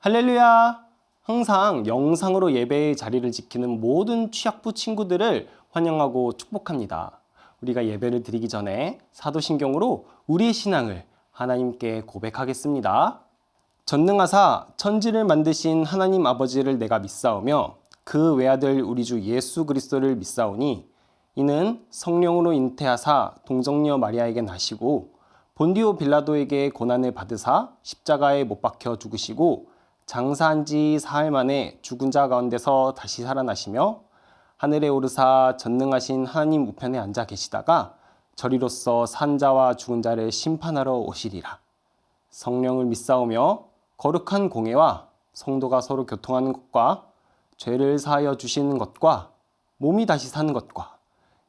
할렐루야! 항상 영상으로 예배의 자리를 지키는 모든 취약부 친구들을 환영하고 축복합니다. 우리가 예배를 드리기 전에 사도신경으로 우리의 신앙을 하나님께 고백하겠습니다. 전능하사 천지를 만드신 하나님 아버지를 내가 믿사오며 그 외아들 우리 주 예수 그리스도를 믿사오니 이는 성령으로 잉태하사 동정녀 마리아에게 나시고 본디오 빌라도에게 고난을 받으사 십자가에 못 박혀 죽으시고 장사한 지 사흘 만에 죽은 자 가운데서 다시 살아나시며 하늘에 오르사 전능하신 하나님 우편에 앉아 계시다가 저리로서 산 자와 죽은 자를 심판하러 오시리라. 성령을 믿사오며 거룩한 공예와 성도가 서로 교통하는 것과 죄를 사하여 주시는 것과 몸이 다시 사는 것과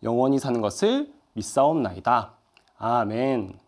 영원히 사는 것을 믿사옵나이다. 아멘.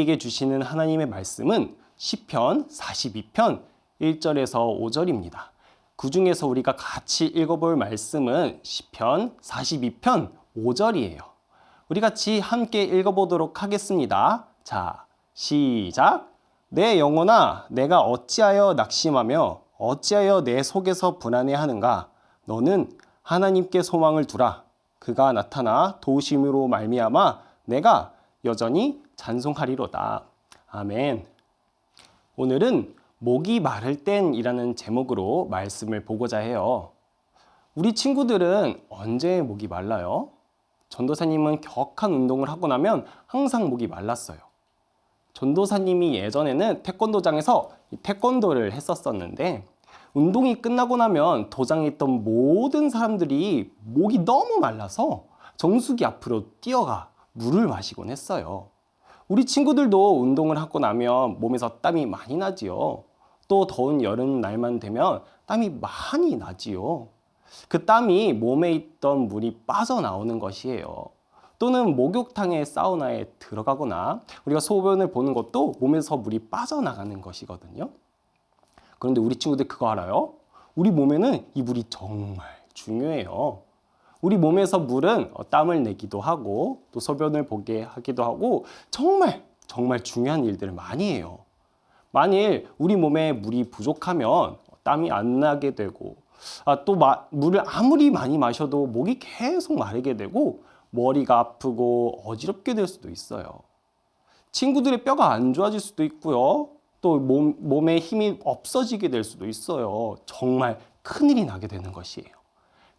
우리에게 주시는 하나님의 말씀은 시편 42편 1절에서 5절입니다. 그 중에서 우리가 같이 읽어볼 말씀은 시편 42편 5절이에요. 우리 같이 함께 읽어보도록 하겠습니다. 자, 시작! 내 영혼아, 내가 어찌하여 낙심하며 어찌하여 내 속에서 불안해하는가? 너는 하나님께 소망을 두라. 그가 나타나 도우심으로 말미암아 내가 여전히 찬송하리로다. 아멘. 오늘은 목이 마를 땐이라는 제목으로 말씀을 보고자 해요. 우리 친구들은 언제 목이 말라요? 전도사님은 격한 운동을 하고 나면 항상 목이 말랐어요. 전도사님이 예전에는 태권도장에서 태권도를 했었었는데 운동이 끝나고 나면 도장에 있던 모든 사람들이 목이 너무 말라서 정수기 앞으로 뛰어가 물을 마시곤 했어요. 우리 친구들도 운동을 하고 나면 몸에서 땀이 많이 나지요. 또 더운 여름 날만 되면 땀이 많이 나지요. 그 땀이 몸에 있던 물이 빠져나오는 것이에요. 또는 목욕탕의 사우나에 들어가거나 우리가 소변을 보는 것도 몸에서 물이 빠져나가는 것이거든요. 그런데 우리 친구들 그거 알아요? 우리 몸에는 이 물이 정말 중요해요. 우리 몸에서 물은 땀을 내기도 하고 또 소변을 보게 하기도 하고 정말 중요한 일들을 많이 해요. 만일 우리 몸에 물이 부족하면 땀이 안 나게 되고 또 물을 아무리 많이 마셔도 목이 계속 마르게 되고 머리가 아프고 어지럽게 될 수도 있어요. 친구들의 뼈가 안 좋아질 수도 있고요. 또 몸에 힘이 없어지게 될 수도 있어요. 정말 큰일이 나게 되는 것이에요.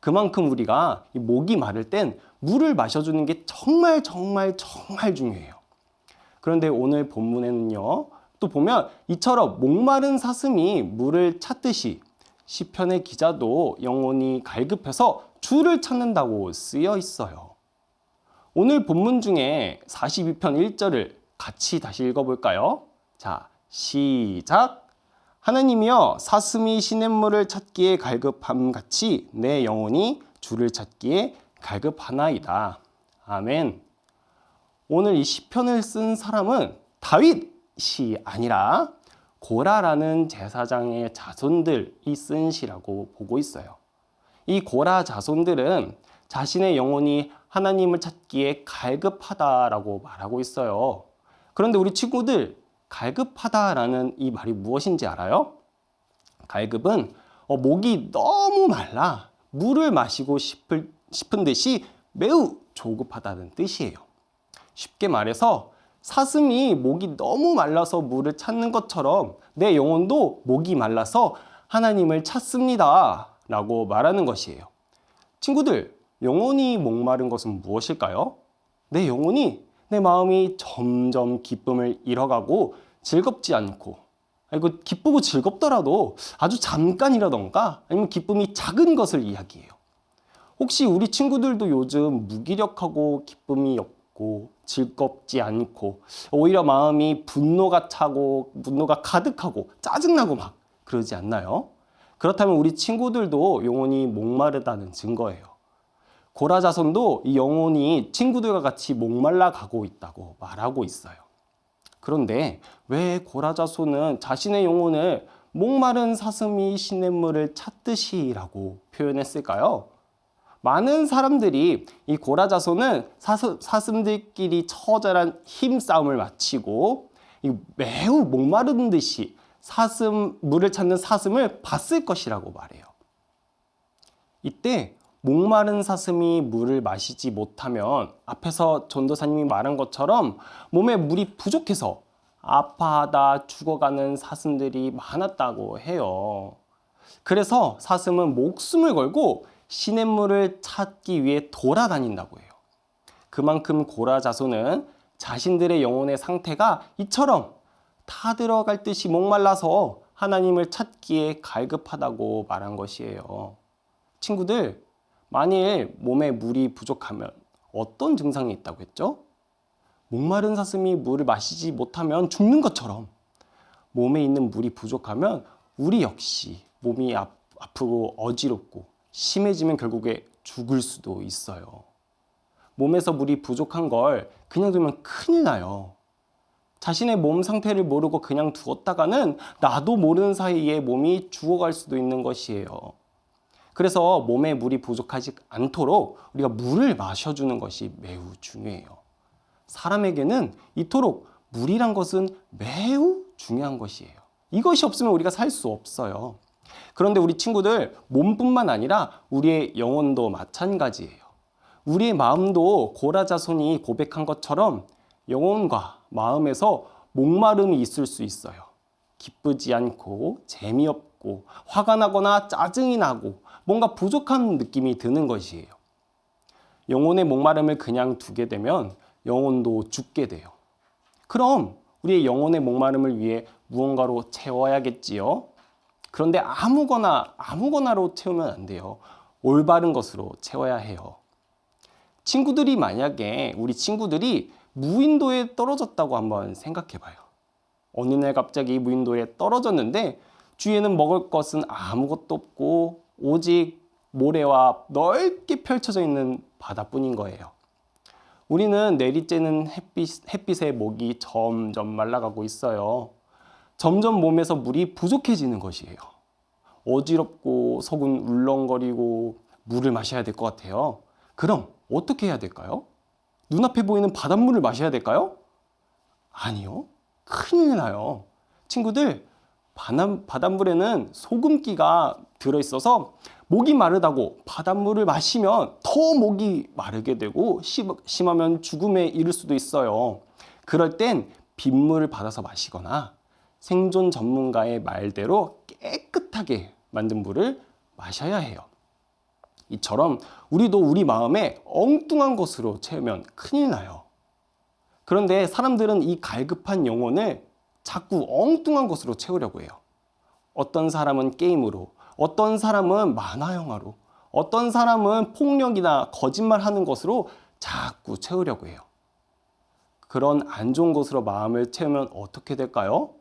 그만큼 우리가 이 목이 마를 땐 물을 마셔주는 게 정말 중요해요. 그런데 오늘 본문에는요. 또 보면 이처럼 목마른 사슴이 물을 찾듯이 시편의 기자도 영혼이 갈급해서 주를 찾는다고 쓰여 있어요. 오늘 본문 중에 42편 1절을 같이 다시 읽어볼까요? 자, 시작! 하나님이여 사슴이 시냇물을 찾기에 갈급함같이 내 영혼이 주를 찾기에 갈급하나이다. 아멘. 오늘 이 시편을 쓴 사람은 다윗이 아니라 고라라는 제사장의 자손들이 쓴 시라고 보고 있어요. 이 고라 자손들은 자신의 영혼이 하나님을 찾기에 갈급하다라고 말하고 있어요. 그런데 우리 친구들 갈급하다라는 이 말이 무엇인지 알아요? 갈급은 목이 너무 말라 물을 마시고 싶은 듯이 매우 조급하다는 뜻이에요. 쉽게 말해서 사슴이 목이 너무 말라서 물을 찾는 것처럼 내 영혼도 목이 말라서 하나님을 찾습니다 라고 말하는 것이에요. 친구들, 영혼이 목마른 것은 무엇일까요? 내 영혼이 내 마음이 점점 기쁨을 잃어가고 즐겁지 않고 기쁘고 즐겁더라도 아주 잠깐이라던가 아니면 기쁨이 작은 것을 이야기해요. 혹시 우리 친구들도 요즘 무기력하고 기쁨이 없고 즐겁지 않고 오히려 마음이 분노가 차고 분노가 가득하고 짜증나고 막 그러지 않나요? 그렇다면 우리 친구들도 영혼이 목마르다는 증거예요. 고라 자손도 이 영혼이 친구들과 같이 목말라 가고 있다고 말하고 있어요. 그런데 왜 고라 자손은 자신의 영혼을 목마른 사슴이 시냇물을 찾듯이라고 표현했을까요? 많은 사람들이 이 고라 자손은 사슴들끼리 처절한 힘싸움을 마치고 매우 목마른 듯이 물을 찾는 사슴을 봤을 것이라고 말해요. 이때 목마른 사슴이 물을 마시지 못하면 앞에서 전도사님이 말한 것처럼 몸에 물이 부족해서 아파하다 죽어가는 사슴들이 많았다고 해요. 그래서 사슴은 목숨을 걸고 시냇물을 찾기 위해 돌아다닌다고 해요. 그만큼 고라 자손은 자신들의 영혼의 상태가 이처럼 타들어갈 듯이 목말라서 하나님을 찾기에 갈급하다고 말한 것이에요. 친구들, 만일 몸에 물이 부족하면 어떤 증상이 있다고 했죠? 목마른 사슴이 물을 마시지 못하면 죽는 것처럼 몸에 있는 물이 부족하면 우리 역시 몸이 아프고 어지럽고 심해지면 결국에 죽을 수도 있어요. 몸에서 물이 부족한 걸 그냥 두면 큰일 나요. 자신의 몸 상태를 모르고 그냥 두었다가는 나도 모르는 사이에 몸이 죽어갈 수도 있는 것이에요. 그래서 몸에 물이 부족하지 않도록 우리가 물을 마셔주는 것이 매우 중요해요. 사람에게는 이토록 물이란 것은 매우 중요한 것이에요. 이것이 없으면 우리가 살 수 없어요. 그런데 우리 친구들, 몸뿐만 아니라 우리의 영혼도 마찬가지예요. 우리의 마음도 고라자손이 고백한 것처럼 영혼과 마음에서 목마름이 있을 수 있어요. 기쁘지 않고 재미없고 화가 나거나 짜증이 나고 뭔가 부족한 느낌이 드는 것이에요. 영혼의 목마름을 그냥 두게 되면 영혼도 죽게 돼요. 그럼 우리의 영혼의 목마름을 위해 무언가로 채워야겠지요. 그런데 아무거나로 채우면 안 돼요. 올바른 것으로 채워야 해요. 우리 친구들이 무인도에 떨어졌다고 한번 생각해 봐요. 어느 날 갑자기 무인도에 떨어졌는데 주위에는 먹을 것은 아무것도 없고 오직 모래와 넓게 펼쳐져 있는 바다뿐인 거예요. 우리는 내리쬐는 햇빛에 목이 점점 말라가고 있어요. 점점 몸에서 물이 부족해지는 것이에요. 어지럽고 속은 울렁거리고 물을 마셔야 될 것 같아요. 그럼 어떻게 해야 될까요? 눈앞에 보이는 바닷물을 마셔야 될까요? 아니요. 큰일 나요. 친구들, 바닷물에는 소금기가 들어있어서 목이 마르다고 바닷물을 마시면 더 목이 마르게 되고 심하면 죽음에 이를 수도 있어요. 그럴 땐 빗물을 받아서 마시거나 생존 전문가의 말대로 깨끗하게 만든 물을 마셔야 해요. 이처럼 우리도 우리 마음에 엉뚱한 것으로 채우면 큰일 나요. 그런데 사람들은 이 갈급한 영혼을 자꾸 엉뚱한 것으로 채우려고 해요. 어떤 사람은 게임으로, 어떤 사람은 만화 영화로, 어떤 사람은 폭력이나 거짓말하는 것으로 자꾸 채우려고 해요. 그런 안 좋은 것으로 마음을 채우면 어떻게 될까요?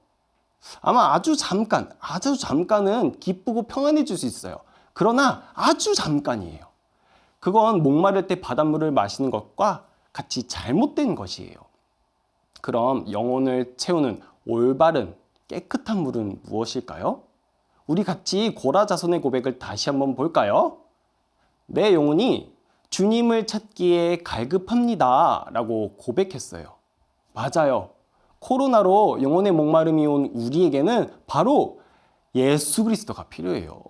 아마 아주 잠깐은 기쁘고 평안해질 수 있어요. 그러나 아주 잠깐이에요. 그건 목마를 때 바닷물을 마시는 것과 같이 잘못된 것이에요. 그럼 영혼을 채우는 올바른 깨끗한 물은 무엇일까요? 우리 같이 고라자손의 고백을 다시 한번 볼까요? 내 영혼이 주님을 찾기에 갈급합니다 라고 고백했어요. 맞아요. 코로나로 영혼의 목마름이 온 우리에게는 바로 예수 그리스도가 필요해요.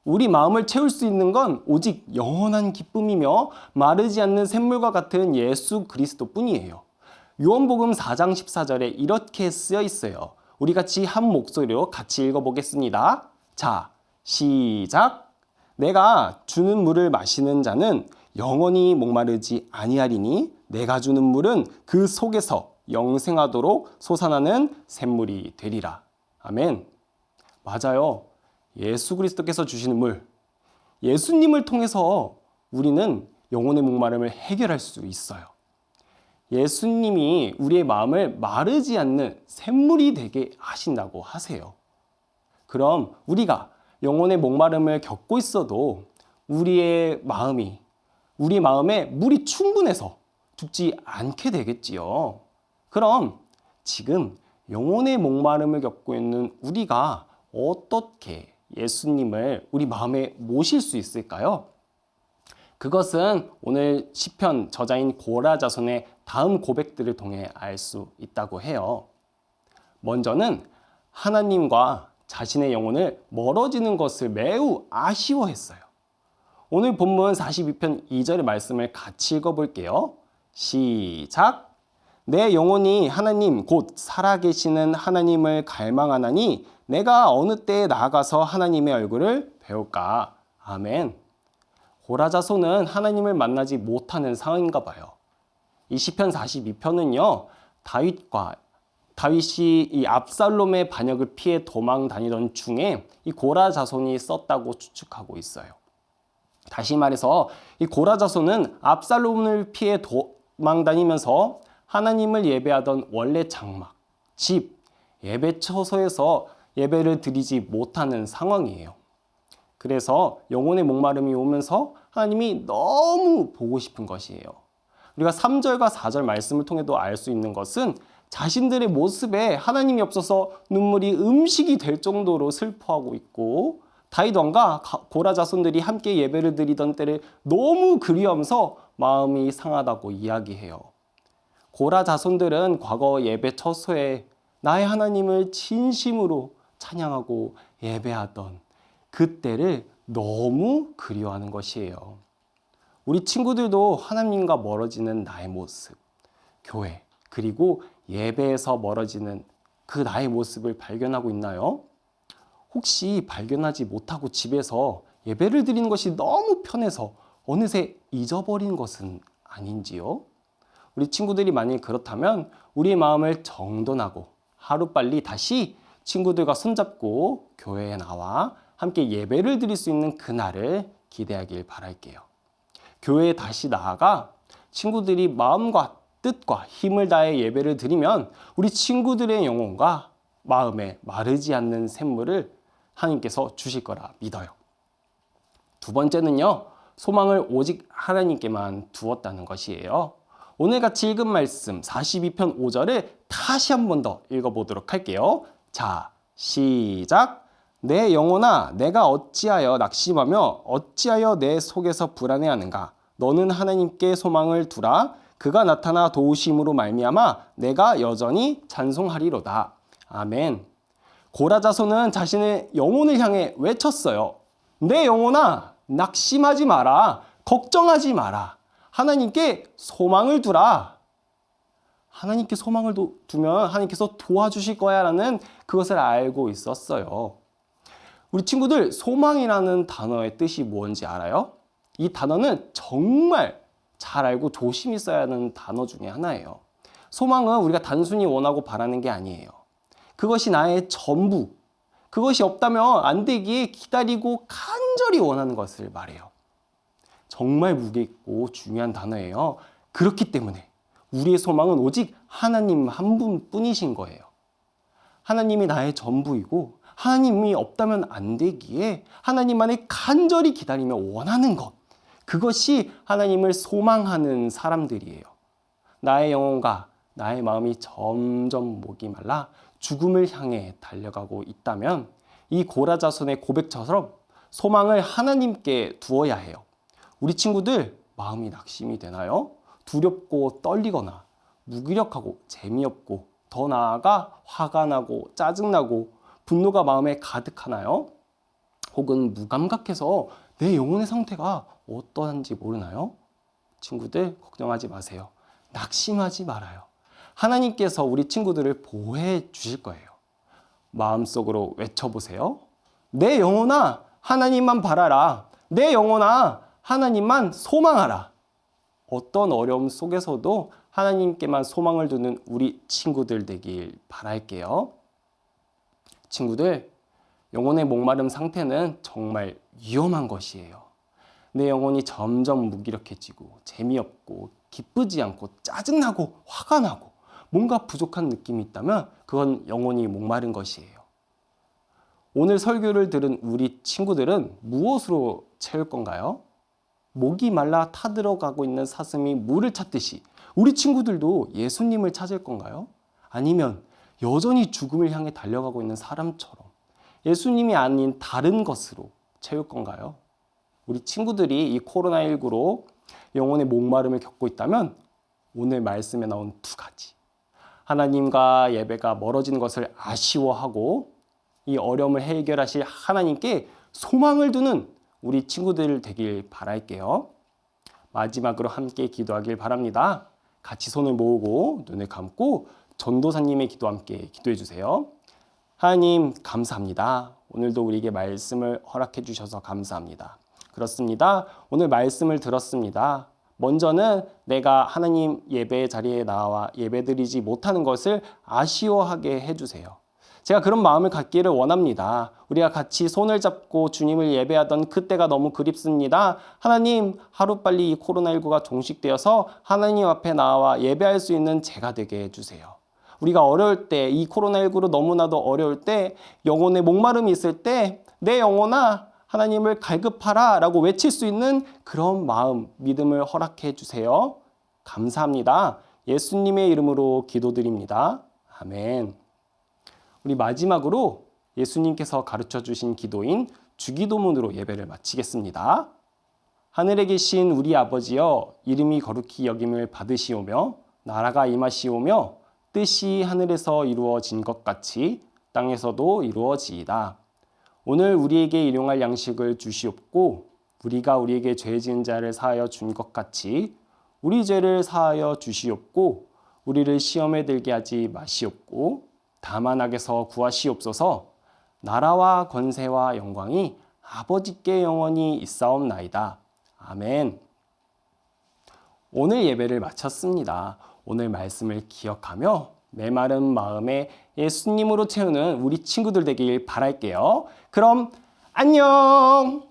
우리 마음을 채울 수 있는 건 오직 영원한 기쁨이며 마르지 않는 샘물과 같은 예수 그리스도뿐이에요. 요한복음 4장 14절에 이렇게 쓰여 있어요. 우리 같이 한 목소리로 같이 읽어보겠습니다. 자, 시작! 내가 주는 물을 마시는 자는 영원히 목마르지 아니하리니 내가 주는 물은 그 속에서 영생하도록 솟아나는 샘물이 되리라. 아멘. 맞아요. 예수 그리스도께서 주시는 물, 예수님을 통해서 우리는 영혼의 목마름을 해결할 수 있어요. 예수님이 우리의 마음을 마르지 않는 샘물이 되게 하신다고 하세요. 그럼 우리가 영혼의 목마름을 겪고 있어도 우리 마음에 물이 충분해서 죽지 않게 되겠지요. 그럼 지금 영혼의 목마름을 겪고 있는 우리가 어떻게 예수님을 우리 마음에 모실 수 있을까요? 그것은 오늘 시편 저자인 고라자손의 다음 고백들을 통해 알 수 있다고 해요. 먼저는 하나님과 자신의 영혼을 멀어지는 것을 매우 아쉬워했어요. 오늘 본문 42편 2절의 말씀을 같이 읽어볼게요. 시작! 내 영혼이 하나님 곧 살아계시는 하나님을 갈망하나니 내가 어느 때에 나아가서 하나님의 얼굴을 배울까? 아멘. 고라자손은 하나님을 만나지 못하는 상황인가 봐요. 이 시편 42편은요. 다윗이 이 압살롬의 반역을 피해 도망 다니던 중에 이 고라자손이 썼다고 추측하고 있어요. 다시 말해서 이 고라자손은 압살롬을 피해 도망 다니면서 하나님을 예배하던 원래 장막, 집, 예배 처소에서 예배를 드리지 못하는 상황이에요. 그래서 영혼의 목마름이 오면서 하나님이 너무 보고 싶은 것이에요. 우리가 3절과 4절 말씀을 통해도 알 수 있는 것은 자신들의 모습에 하나님이 없어서 눈물이 음식이 될 정도로 슬퍼하고 있고, 다윗 왕과 고라 자손들이 함께 예배를 드리던 때를 너무 그리워하면서 마음이 상하다고 이야기해요. 고라 자손들은 과거 예배 처소에 나의 하나님을 진심으로 찬양하고 예배하던 그때를 너무 그리워하는 것이에요. 우리 친구들도 하나님과 멀어지는 나의 모습, 교회, 그리고 예배에서 멀어지는 그 나의 모습을 발견하고 있나요? 혹시 발견하지 못하고 집에서 예배를 드리는 것이 너무 편해서 어느새 잊어버린 것은 아닌지요? 우리 친구들이 만일 그렇다면 우리의 마음을 정돈하고 하루빨리 다시 친구들과 손잡고 교회에 나와 함께 예배를 드릴 수 있는 그날을 기대하길 바랄게요. 교회에 다시 나아가 친구들이 마음과 뜻과 힘을 다해 예배를 드리면 우리 친구들의 영혼과 마음에 마르지 않는 샘물을 하나님께서 주실 거라 믿어요. 두 번째는요, 소망을 오직 하나님께만 두었다는 것이에요. 오늘 같이 읽은 말씀 42편 5절을 다시 한 번 더 읽어보도록 할게요. 자, 시작! 내 영혼아, 내가 어찌하여 낙심하며 어찌하여 내 속에서 불안해하는가? 너는 하나님께 소망을 두라. 그가 나타나 도우심으로 말미암아 내가 여전히 찬송하리로다. 아멘. 고라 자손은 자신의 영혼을 향해 외쳤어요. 내 영혼아, 낙심하지 마라. 걱정하지 마라. 하나님께 소망을 두라. 하나님께 소망을 두면 하나님께서 도와주실 거야 라는 그것을 알고 있었어요. 우리 친구들, 소망이라는 단어의 뜻이 뭔지 알아요? 이 단어는 정말 잘 알고 조심히 써야 하는 단어 중에 하나예요. 소망은 우리가 단순히 원하고 바라는 게 아니에요. 그것이 나의 전부, 그것이 없다면 안 되기에 기다리고 간절히 원하는 것을 말해요. 정말 무게 있고 중요한 단어예요. 그렇기 때문에 우리의 소망은 오직 하나님 한 분뿐이신 거예요. 하나님이 나의 전부이고 하나님이 없다면 안 되기에 하나님만을 간절히 기다리며 원하는 것, 그것이 하나님을 소망하는 사람들이에요. 나의 영혼과 나의 마음이 점점 목이 말라 죽음을 향해 달려가고 있다면 이 고라 자손의 고백처럼 소망을 하나님께 두어야 해요. 우리 친구들, 마음이 낙심이 되나요? 두렵고 떨리거나 무기력하고 재미없고 더 나아가 화가 나고 짜증나고 분노가 마음에 가득하나요? 혹은 무감각해서 내 영혼의 상태가 어떠한지 모르나요? 친구들, 걱정하지 마세요. 낙심하지 말아요. 하나님께서 우리 친구들을 보호해 주실 거예요. 마음속으로 외쳐보세요. 내 영혼아, 하나님만 바라라. 내 영혼아, 하나님만 소망하라. 어떤 어려움 속에서도 하나님께만 소망을 두는 우리 친구들 되길 바랄게요. 친구들, 영혼의 목마름 상태는 정말 위험한 것이에요. 내 영혼이 점점 무기력해지고 재미없고 기쁘지 않고 짜증나고 화가 나고 뭔가 부족한 느낌이 있다면 그건 영혼이 목마른 것이에요. 오늘 설교를 들은 우리 친구들은 무엇으로 채울 건가요? 목이 말라 타들어가고 있는 사슴이 물을 찾듯이 우리 친구들도 예수님을 찾을 건가요? 아니면 여전히 죽음을 향해 달려가고 있는 사람처럼 예수님이 아닌 다른 것으로 채울 건가요? 우리 친구들이 이 코로나19로 영혼의 목마름을 겪고 있다면 오늘 말씀에 나온 두 가지, 하나님과 예배가 멀어지는 것을 아쉬워하고 이 어려움을 해결하실 하나님께 소망을 두는 우리 친구들 되길 바랄게요. 마지막으로 함께 기도하길 바랍니다. 같이 손을 모으고 눈을 감고 전도사님의 기도 함께 기도해 주세요. 하나님, 감사합니다. 오늘도 우리에게 말씀을 허락해 주셔서 감사합니다. 그렇습니다. 오늘 말씀을 들었습니다. 먼저는 내가 하나님 예배 자리에 나와 예배드리지 못하는 것을 아쉬워하게 해주세요. 제가 그런 마음을 갖기를 원합니다. 우리가 같이 손을 잡고 주님을 예배하던 그때가 너무 그립습니다. 하나님, 하루빨리 이 코로나19가 종식되어서 하나님 앞에 나와 예배할 수 있는 제가 되게 해주세요. 우리가 어려울 때, 이 코로나19로 너무나도 어려울 때, 영혼의 목마름이 있을 때 내 영혼아, 하나님을 갈급하라 라고 외칠 수 있는 그런 마음, 믿음을 허락해 주세요. 감사합니다. 예수님의 이름으로 기도드립니다. 아멘. 우리 마지막으로 예수님께서 가르쳐 주신 기도인 주기도문으로 예배를 마치겠습니다. 하늘에 계신 우리 아버지여, 이름이 거룩히 여김을 받으시오며 나라가 임하시오며 뜻이 하늘에서 이루어진 것 같이 땅에서도 이루어지이다. 오늘 우리에게 일용할 양식을 주시옵고 우리가 우리에게 죄 지은 자를 사하여 준 것 같이 우리 죄를 사하여 주시옵고 우리를 시험에 들게 하지 마시옵고 다만 악에서 구하시옵소서. 나라와 권세와 영광이 아버지께 영원히 있사옵나이다. 아멘. 오늘 예배를 마쳤습니다. 오늘 말씀을 기억하며 메마른 마음에 예수님으로 채우는 우리 친구들 되길 바랄게요. 그럼 안녕!